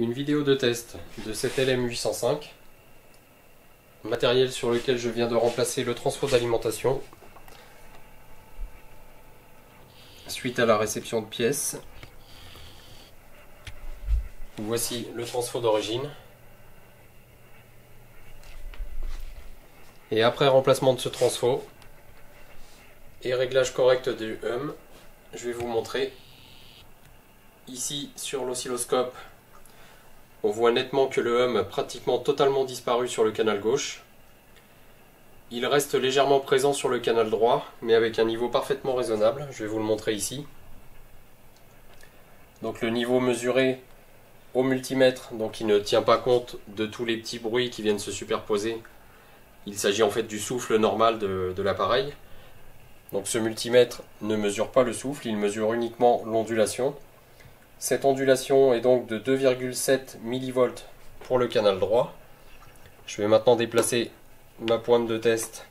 Une vidéo de test de cet LM805, matériel sur lequel je viens de remplacer le transfo d'alimentation suite à la réception de pièces. Voici le transfo d'origine. Et après remplacement de ce transfo et réglage correct du hum, je vais vous montrer ici sur l'oscilloscope. On voit nettement que le hum a pratiquement totalement disparu sur le canal gauche. Il reste légèrement présent sur le canal droit, mais avec un niveau parfaitement raisonnable. Je vais vous le montrer ici. Donc le niveau mesuré au multimètre, donc il ne tient pas compte de tous les petits bruits qui viennent se superposer. Il s'agit en fait du souffle normal de l'appareil. Donc ce multimètre ne mesure pas le souffle, il mesure uniquement l'ondulation. Cette ondulation est donc de 2,7 mV pour le canal droit. Je vais maintenant déplacer ma pointe de test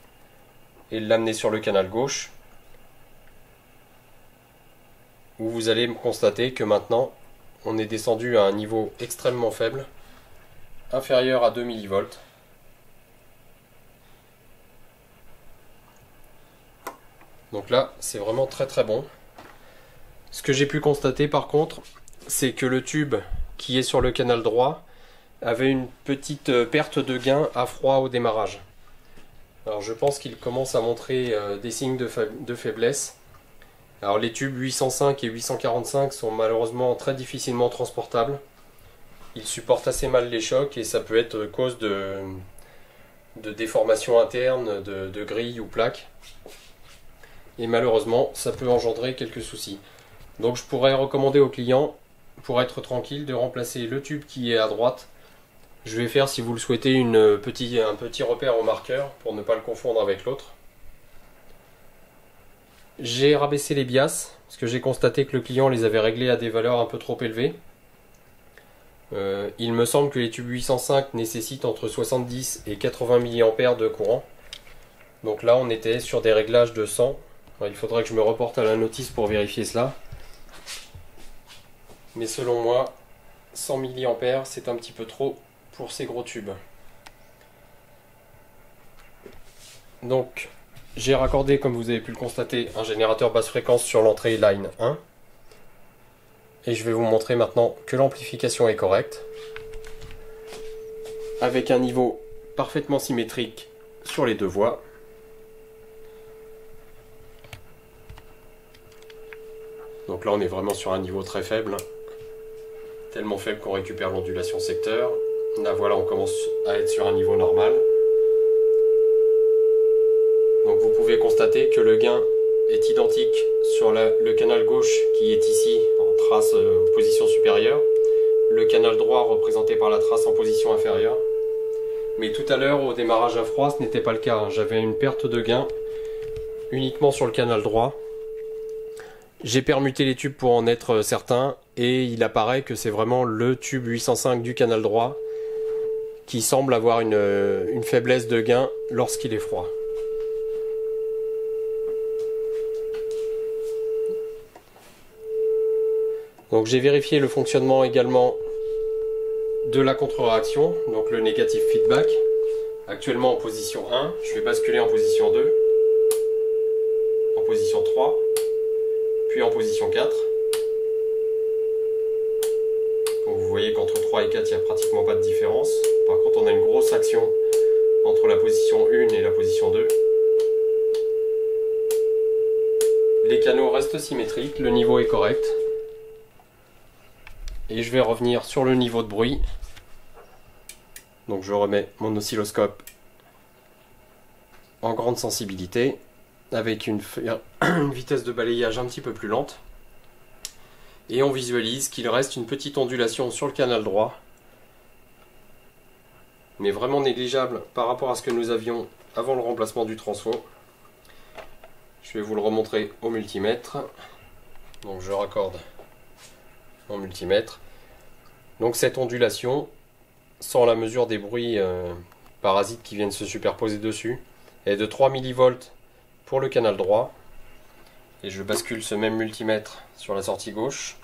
et l'amener sur le canal gauche, où vous allez constater que maintenant on est descendu à un niveau extrêmement faible, inférieur à 2 mV. Donc là, c'est vraiment très bon. Ce que j'ai pu constater par contre, c'est que le tube qui est sur le canal droit avait une petite perte de gain à froid au démarrage. Alors je pense qu'il commence à montrer des signes de faiblesse. Alors les tubes 805 et 845 sont malheureusement très difficilement transportables. Ils supportent assez mal les chocs et ça peut être cause de déformation interne, de grilles ou plaques. Et malheureusement, ça peut engendrer quelques soucis. Donc je pourrais recommander aux clients, pour être tranquille, de remplacer le tube qui est à droite. Je vais faire, si vous le souhaitez, un petit repère au marqueur pour ne pas le confondre avec l'autre. J'ai rabaissé les bias, parce que j'ai constaté que le client les avait réglées à des valeurs un peu trop élevées. Il me semble que les tubes 805 nécessitent entre 70 et 80 mA de courant. Donc là, on était sur des réglages de 100. Alors, il faudrait que je me reporte à la notice pour vérifier cela. Mais selon moi, 100 mA, c'est un petit peu trop pour ces gros tubes. Donc, j'ai raccordé, comme vous avez pu le constater, un générateur basse fréquence sur l'entrée line 1. Et je vais vous montrer maintenant que l'amplification est correcte, avec un niveau parfaitement symétrique sur les deux voies. Donc là on est vraiment sur un niveau très faible, tellement faible qu'on récupère l'ondulation secteur. Là voilà, on commence à être sur un niveau normal. Donc vous pouvez constater que le gain est identique sur le canal gauche qui est ici en trace position supérieure, le canal droit représenté par la trace en position inférieure. Mais tout à l'heure au démarrage à froid ce n'était pas le cas, j'avais une perte de gain uniquement sur le canal droit. J'ai permuté les tubes pour en être certain et il apparaît que c'est vraiment le tube 805 du canal droit qui semble avoir une faiblesse de gain lorsqu'il est froid. Donc j'ai vérifié le fonctionnement également de la contre-réaction, donc le négatif feedback, actuellement en position 1, je vais basculer en position 2, en position 3, puis en position 4. Donc vous voyez qu'entre 3 et 4 il n'y a pratiquement pas de différence. Par contre on a une grosse action entre la position 1 et la position 2. Les canaux restent symétriques, le niveau est correct. Et je vais revenir sur le niveau de bruit. Donc je remets mon oscilloscope en grande sensibilité, avec une vitesse de balayage un petit peu plus lente. Et on visualise qu'il reste une petite ondulation sur le canal droit, mais vraiment négligeable par rapport à ce que nous avions avant le remplacement du transfo. Je vais vous le remontrer au multimètre. Donc je raccorde mon multimètre. Donc cette ondulation, sans la mesure des bruits parasites qui viennent se superposer dessus, est de 3 mV pour le canal droit. Et je bascule ce même multimètre sur la sortie gauche,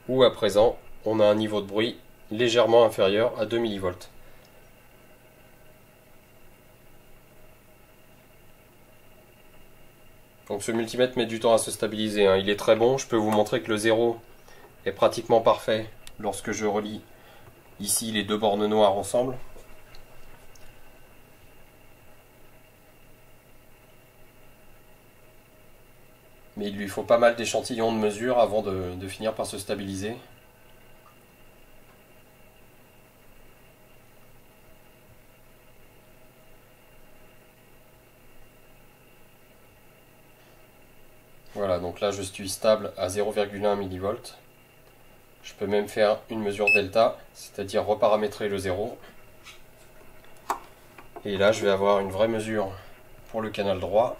où à présent on a un niveau de bruit légèrement inférieur à 2 mV. Donc ce multimètre met du temps à se stabiliser, hein. Il est très bon, je peux vous montrer que le 0 est pratiquement parfait lorsque je relie ici les deux bornes noires ensemble. Mais il lui faut pas mal d'échantillons de mesure avant de finir par se stabiliser. Voilà, donc là je suis stable à 0,1 mV. Je peux même faire une mesure delta, c'est-à-dire reparamétrer le 0. Et là je vais avoir une vraie mesure pour le canal droit.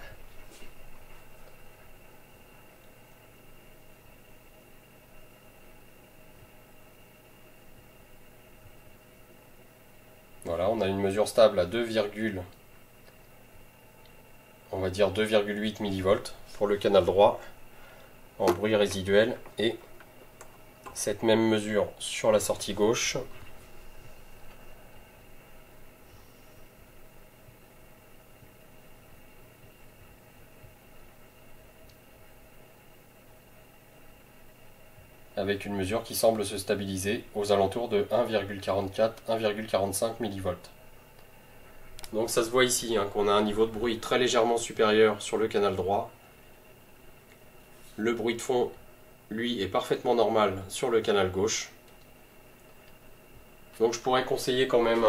Voilà, on a une mesure stable à 2, on va dire 2,8 mV pour le canal droit en bruit résiduel, et cette même mesure sur la sortie gauche. Avec une mesure qui semble se stabiliser aux alentours de 1,44-1,45 mV. Donc ça se voit ici, hein, qu'on a un niveau de bruit très légèrement supérieur sur le canal droit. Le bruit de fond, lui, est parfaitement normal sur le canal gauche. Donc je pourrais conseiller quand même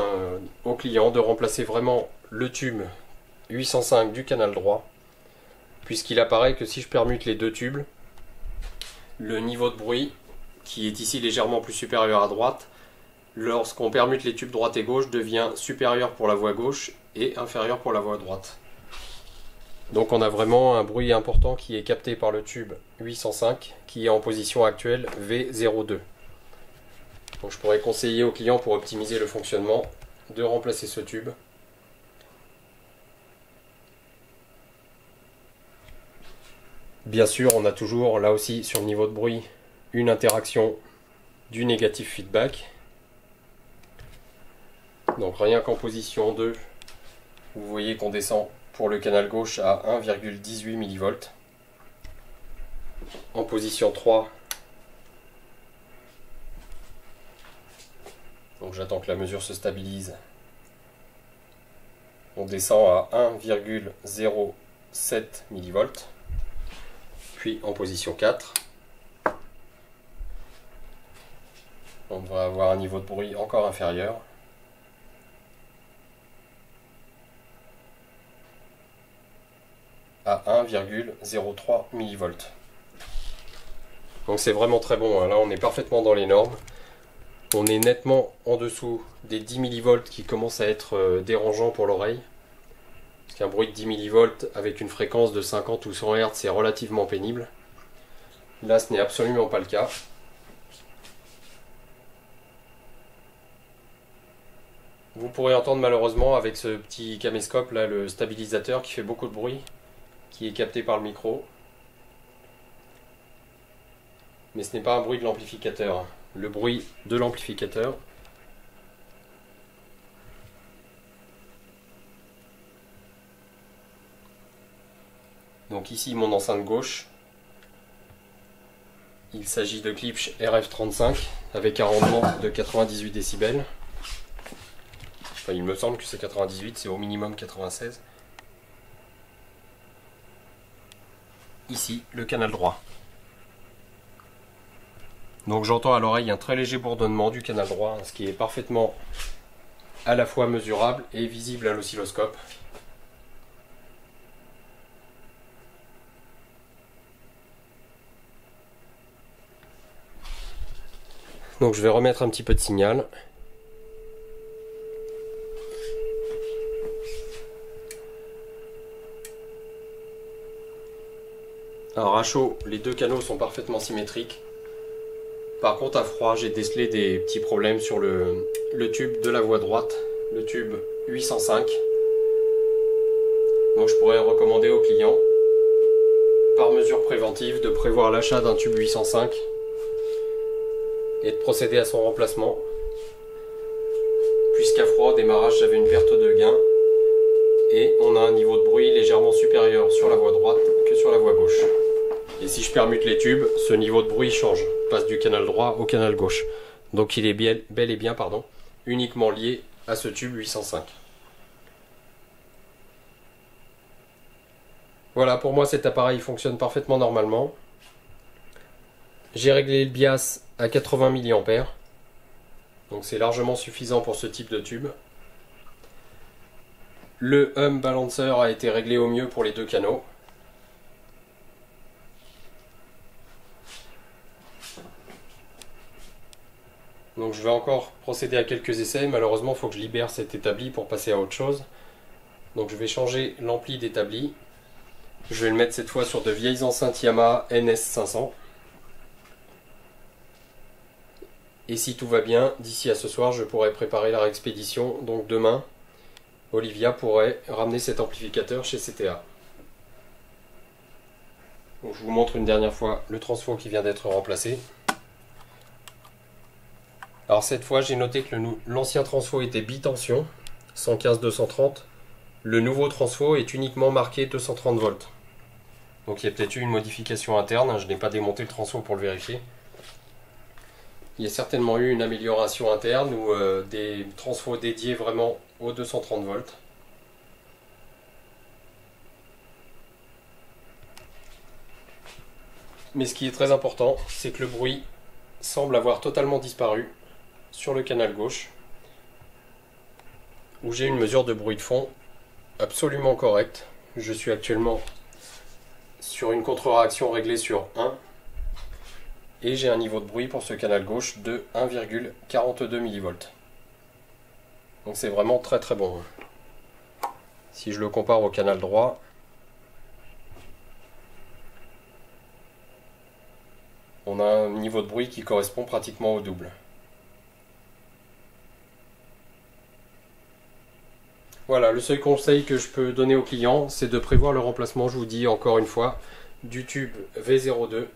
au client de remplacer vraiment le tube 805 du canal droit, puisqu'il apparaît que si je permute les deux tubes, le niveau de bruit, qui est ici légèrement plus supérieur à droite, lorsqu'on permute les tubes droite et gauche, devient supérieur pour la voie gauche et inférieur pour la voie droite. Donc on a vraiment un bruit important qui est capté par le tube 805, qui est en position actuelle V02. Donc je pourrais conseiller au client, pour optimiser le fonctionnement, de remplacer ce tube. Bien sûr, on a toujours là aussi sur le niveau de bruit une interaction du négatif feedback. Donc rien qu'en position 2, vous voyez qu'on descend pour le canal gauche à 1,18 mV. En position 3, donc j'attends que la mesure se stabilise, on descend à 1,07 mV. Puis en position 4, on devrait avoir un niveau de bruit encore inférieur. À 1,03 mV. Donc c'est vraiment très bon, hein. Là on est parfaitement dans les normes. On est nettement en dessous des 10 mV qui commencent à être dérangeants pour l'oreille. Parce qu'un bruit de 10 mV avec une fréquence de 50 ou 100 Hz, c'est relativement pénible. Là ce n'est absolument pas le cas. Vous pourrez entendre malheureusement avec ce petit caméscope là le stabilisateur qui fait beaucoup de bruit, qui est capté par le micro. Mais ce n'est pas un bruit de l'amplificateur. Le bruit de l'amplificateur, donc ici mon enceinte gauche, il s'agit de Klipsch RF35 avec un rendement de 98 décibels. Enfin, il me semble que c'est 98, c'est au minimum 96. Ici, le canal droit. Donc j'entends à l'oreille un très léger bourdonnement du canal droit, ce qui est parfaitement à la fois mesurable et visible à l'oscilloscope. Donc je vais remettre un petit peu de signal. Alors à chaud, les deux canaux sont parfaitement symétriques. Par contre à froid, j'ai décelé des petits problèmes sur le tube de la voie droite, le tube 805. Donc je pourrais recommander aux clients, par mesure préventive, de prévoir l'achat d'un tube 805 et de procéder à son remplacement. Puisqu'à froid, au démarrage, j'avais une perte de gain et on a un niveau de bruit légèrement supérieur sur la voie droite que sur la voie gauche. Et si je permute les tubes, ce niveau de bruit change, passe du canal droit au canal gauche. Donc il est bel et bien uniquement lié à ce tube 805. Voilà, pour moi cet appareil fonctionne parfaitement normalement. J'ai réglé le bias à 80 mA, donc c'est largement suffisant pour ce type de tube. Le hum balancer a été réglé au mieux pour les deux canaux. Donc je vais encore procéder à quelques essais. Malheureusement, il faut que je libère cet établi pour passer à autre chose. Donc je vais changer l'ampli d'établi. Je vais le mettre cette fois sur de vieilles enceintes Yamaha NS500. Et si tout va bien, d'ici à ce soir, je pourrai préparer la réexpédition. Donc demain, Olivia pourrait ramener cet amplificateur chez CTA. Donc, je vous montre une dernière fois le transfo qui vient d'être remplacé. Alors cette fois, j'ai noté que l'ancien transfo était bitension, 115-230. Le nouveau transfo est uniquement marqué 230 volts. Donc il y a peut-être eu une modification interne, je n'ai pas démonté le transfo pour le vérifier. Il y a certainement eu une amélioration interne ou des transfos dédiés vraiment aux 230 volts. Mais ce qui est très important, c'est que le bruit semble avoir totalement disparu sur le canal gauche, où j'ai une mesure de bruit de fond absolument correcte. Je suis actuellement sur une contre-réaction réglée sur 1 et j'ai un niveau de bruit pour ce canal gauche de 1,42 mV. Donc c'est vraiment très très bon. Si je le compare au canal droit, on a un niveau de bruit qui correspond pratiquement au double. Voilà, le seul conseil que je peux donner aux clients, c'est de prévoir le remplacement, je vous dis encore une fois, du tube V02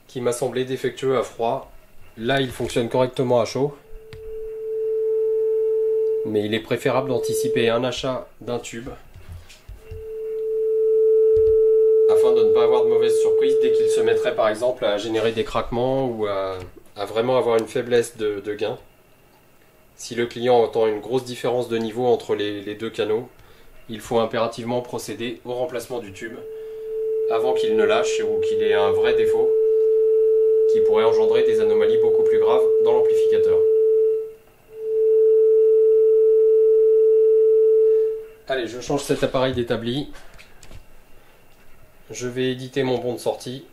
qui m'a semblé défectueux à froid. Là, il fonctionne correctement à chaud. Mais il est préférable d'anticiper un achat d'un tube afin de ne pas avoir de mauvaises surprises dès qu'il se mettrait par exemple à générer des craquements ou à vraiment avoir une faiblesse de gain. Si le client entend une grosse différence de niveau entre les deux canaux, il faut impérativement procéder au remplacement du tube avant qu'il ne lâche ou qu'il ait un vrai défaut qui pourrait engendrer des anomalies beaucoup plus graves dans l'amplificateur. Allez, je change cet appareil d'établi. Je vais éditer mon bon de sortie.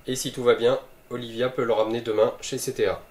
Et si tout va bien, Olivia peut le ramener demain chez CTA.